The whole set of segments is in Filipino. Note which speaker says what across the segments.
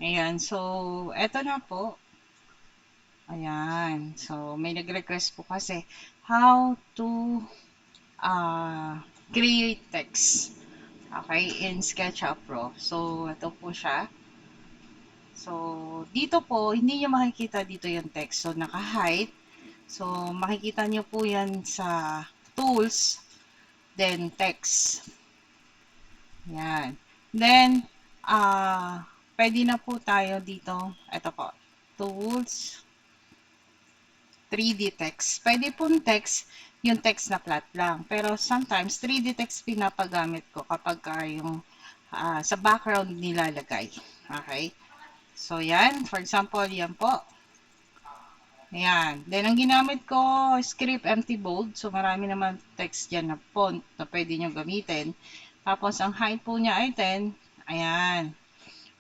Speaker 1: Ayan, so, eto na po. Ayan, so, may nag-request po kasi how to create text. Okay, in SketchUp Pro. So, ito po siya. So, dito po, hindi nyo makikita dito yung text. So, naka-hide. So, makikita nyo po yan sa tools, then text. Yan. Then, pwede na po tayo dito. Ito po, tools, 3D text. Pwede pong text, yung text na flat lang. Pero sometimes, 3D text pinapagamit ko kapag yung sa background nilalagay. Okay? So, yan. For example, yan po. Ayan. Then, ang ginamit ko, script empty bold. So, marami naman text dyan na font na pwede nyo gamitin. Tapos, ang height po niya ay 10. Ayan.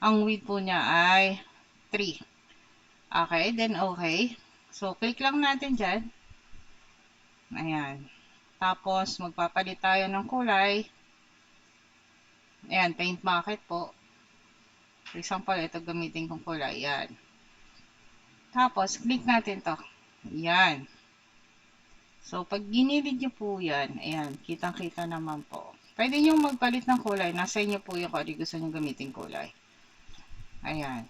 Speaker 1: Ang width po niya ay 3. Okay. Then, okay. So, click lang natin dyan. Ayan. Tapos, magpapalit tayo ng kulay. Ayan, paint bucket po. For example, ito gamitin kong kulay. Ayan. Tapos, click natin to. Ayan. So, pag ginilid nyo po yan, ayan, kitang-kita naman po. Pwede nyo magpalit ng kulay. Nasa inyo po yung kung gusto nyo gamitin kulay. Ayan.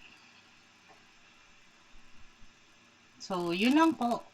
Speaker 1: So, yun lang po.